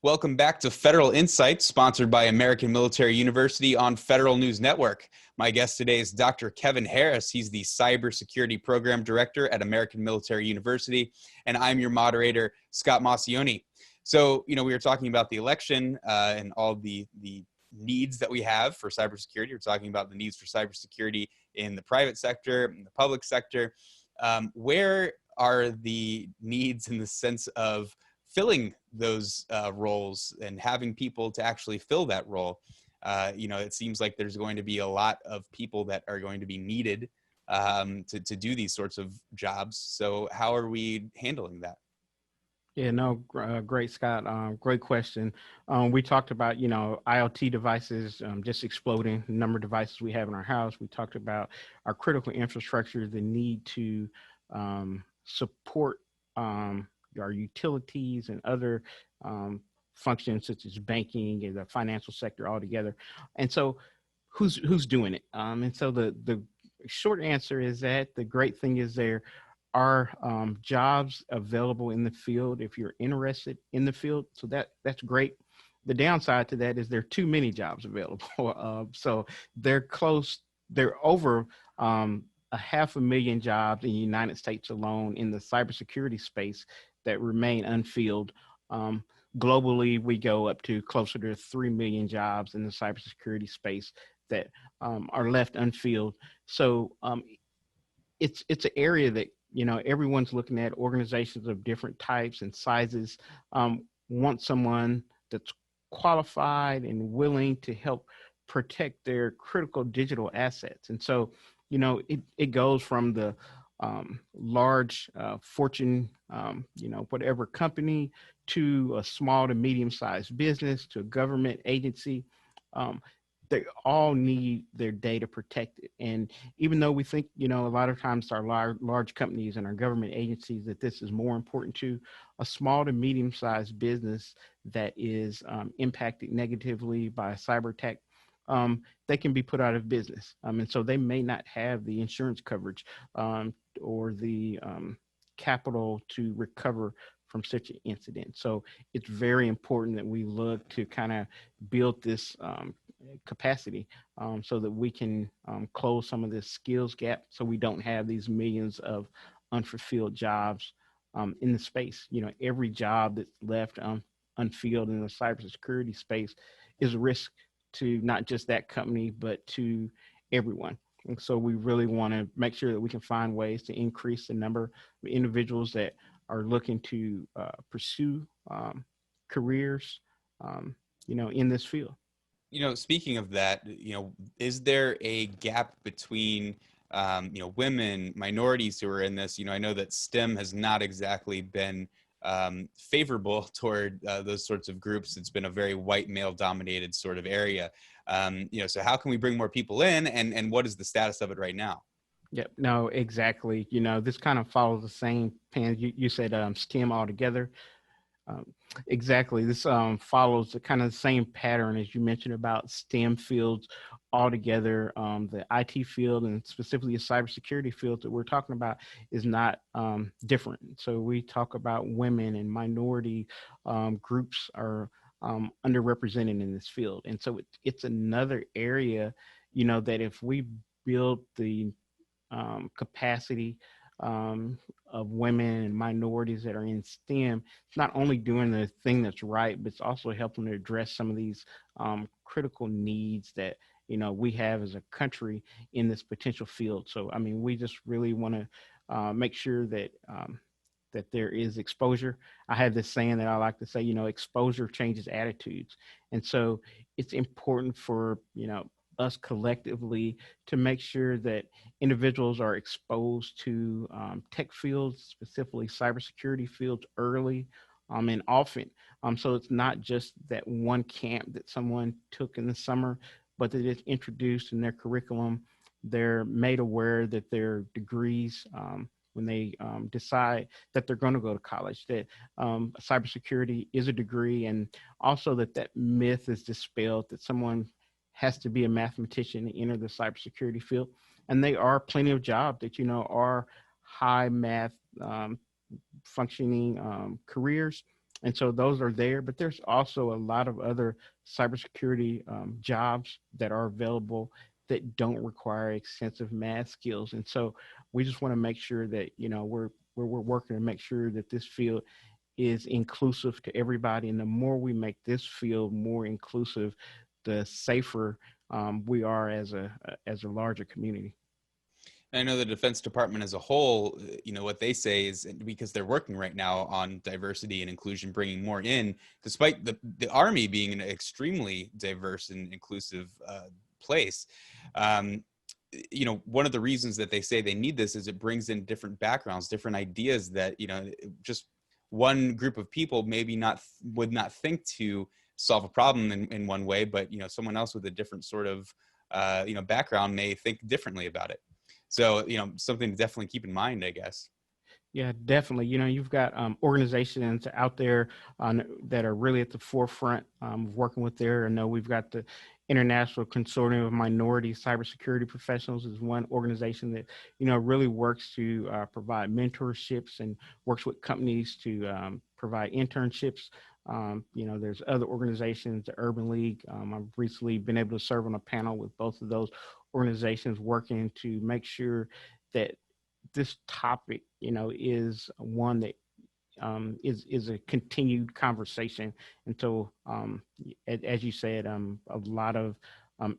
Welcome back to Federal Insights, sponsored by American Military University on Federal News Network. My guest today is Dr. Kevin Harris. He's the Cybersecurity Program Director at American Military University, and I'm your moderator, Scott Massioni. So, we were talking about the election and all the needs that we have for cybersecurity. We're talking about the needs for cybersecurity in the private sector, in the public sector. Where are the needs in the sense of filling those roles and having people to actually fill that role? It seems like there's going to be a lot of people that are going to be needed to do these sorts of jobs. So how are we handling that? Yeah, no, great, Scott. Great question. We talked about, IoT devices just exploding, the number of devices we have in our house. We talked about our critical infrastructure, the need to support our utilities and other functions such as banking and the financial sector altogether. And so who's doing it? And so the short answer is that the great thing is there are jobs available in the field if you're interested in the field. So that's great. The downside to that is there are too many jobs available. So they're over 500,000 jobs in the United States alone in the cybersecurity space that remain unfilled. Globally, we go up to closer to 3 million jobs in the cybersecurity space that are left unfilled. So it's an area that everyone's looking at. Organizations of different types and sizes want someone that's qualified and willing to help protect their critical digital assets. And so, it goes from the large Fortune, whatever company, to a small to medium-sized business, to a government agency. They all need their data protected. And even though we think, a lot of times our large companies and our government agencies that this is more important to, a small to medium-sized business that is impacted negatively by a cyber attack, they can be put out of business. And so they may not have the insurance coverage or the capital to recover from such an incident. So it's very important that we look to kind of build this capacity so that we can close some of this skills gap, so we don't have these millions of unfulfilled jobs in the space. Every job that's left unfilled in the cybersecurity space is a risk to not just that company, but to everyone. And so we really want to make sure that we can find ways to increase the number of individuals that are looking to pursue careers, in this field. Speaking of that, is there a gap between, women, minorities who are in this? I know that STEM has not exactly been favorable toward those sorts of groups. It's been a very white male dominated sort of area. So how can we bring more people in, and what is the status of it right now? Yep, no, exactly. This kind of follows the same pan. You said STEM altogether. Exactly. This follows the kind of the same pattern as you mentioned about STEM fields altogether. The IT field and specifically the cybersecurity field that we're talking about is not different. So we talk about women and minority groups are underrepresented in this field. And so it's another area, that if we build the capacity of women and minorities that are in STEM, it's not only doing the thing that's right, but it's also helping to address some of these critical needs that we have as a country in this potential field. So, we just really want to make sure that that there is exposure. I have this saying that I like to say, exposure changes attitudes, and so it's important for us collectively to make sure that individuals are exposed to tech fields, specifically cybersecurity fields, early and often. So it's not just that one camp that someone took in the summer, but that it's introduced in their curriculum. They're made aware that their degrees, when they decide that they're going to go to college, that cybersecurity is a degree, and also that myth is dispelled that someone has to be a mathematician to enter the cybersecurity field. And there are plenty of jobs that, are high math functioning careers. And so those are there, but there's also a lot of other cybersecurity jobs that are available that don't require extensive math skills. And so we just want to make sure that, we're working to make sure that this field is inclusive to everybody. And the more we make this field more inclusive, the safer we are as a larger community. I know the Defense Department as a whole, what they say is because they're working right now on diversity and inclusion, bringing more in, despite the Army being an extremely diverse and inclusive place. Um, one of the reasons that they say they need this is it brings in different backgrounds, different ideas that, just one group of people maybe would not think to solve a problem in one way, but, someone else with a different sort of, background may think differently about it. So, something to definitely keep in mind, I guess. Yeah, definitely. You've got organizations out there that are really at the forefront of working with there. I know we've got the International Consortium of Minority Cybersecurity Professionals is one organization that, really works to provide mentorships and works with companies to provide internships. There's other organizations, the Urban League. I've recently been able to serve on a panel with both of those organizations working to make sure that this topic, is one that is a continued conversation. And so, as you said, a lot of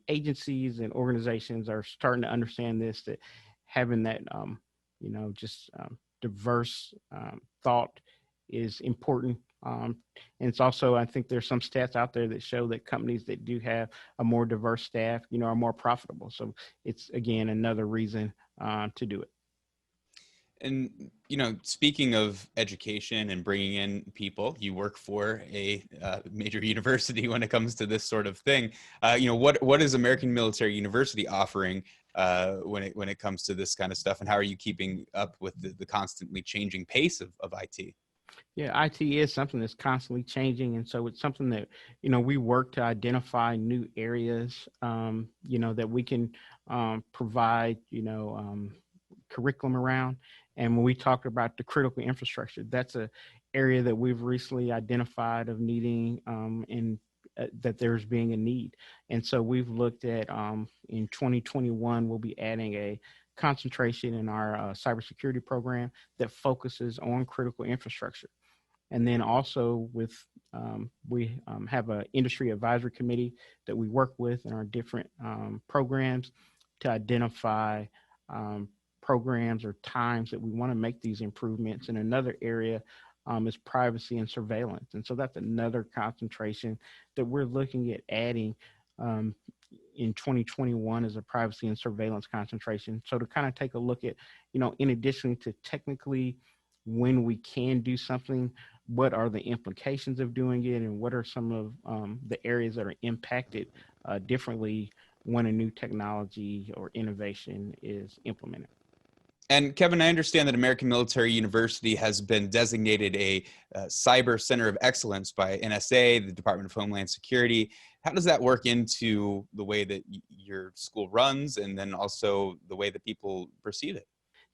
agencies and organizations are starting to understand this, that having that, just diverse thought is important. And it's also, I think there's some stats out there that show that companies that do have a more diverse staff, are more profitable. So it's, again, another reason to do it. And, speaking of education and bringing in people, you work for a major university when it comes to this sort of thing. What is American Military University offering when it comes to this kind of stuff? And how are you keeping up with the constantly changing pace of IT? Yeah, IT is something that's constantly changing. And so it's something that, we work to identify new areas, that we can provide, curriculum around. And when we talk about the critical infrastructure, that's a area that we've recently identified of needing and that there's being a need. And so we've looked at in 2021, we'll be adding a concentration in our cybersecurity program that focuses on critical infrastructure. And then also we have an industry advisory committee that we work with in our different programs to identify programs or times that we want to make these improvements. And another area is privacy and surveillance. And so that's another concentration that we're looking at adding in 2021 as a privacy and surveillance concentration. So to kind of take a look at, in addition to technically when we can do something, what are the implications of doing it, and what are some of the areas that are impacted differently when a new technology or innovation is implemented. And Kevin, I understand that American Military University has been designated a cyber center of excellence by NSA, the Department of Homeland Security. How does that work into the way that your school runs, and then also the way that people perceive it?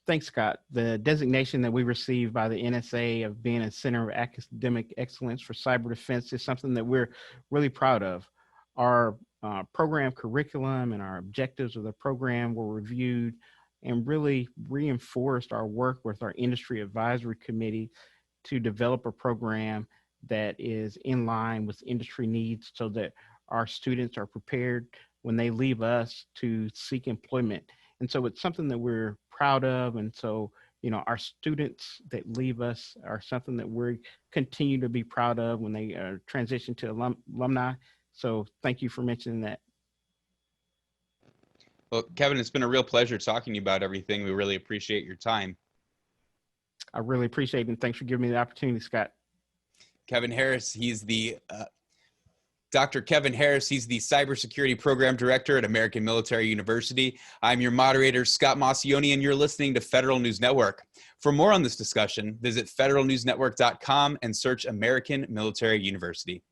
Thanks, Scott. The designation that we received by the NSA of being a center of academic excellence for cyber defense is something that we're really proud of. Our program curriculum and our objectives of the program were reviewed and really reinforced our work with our industry advisory committee to develop a program that is in line with industry needs so that our students are prepared when they leave us to seek employment. And so it's something that we're proud of. And so, our students that leave us are something that we continue to be proud of when they transition to alumni. So thank you for mentioning that. Well, Kevin, it's been a real pleasure talking to you about everything. We really appreciate your time. I really appreciate it. And thanks for giving me the opportunity, Scott. Kevin Harris, he's the Dr. Kevin Harris, he's the Cybersecurity Program Director at American Military University. I'm your moderator, Scott Massioni, and you're listening to Federal News Network. For more on this discussion, visit federalnewsnetwork.com and search American Military University.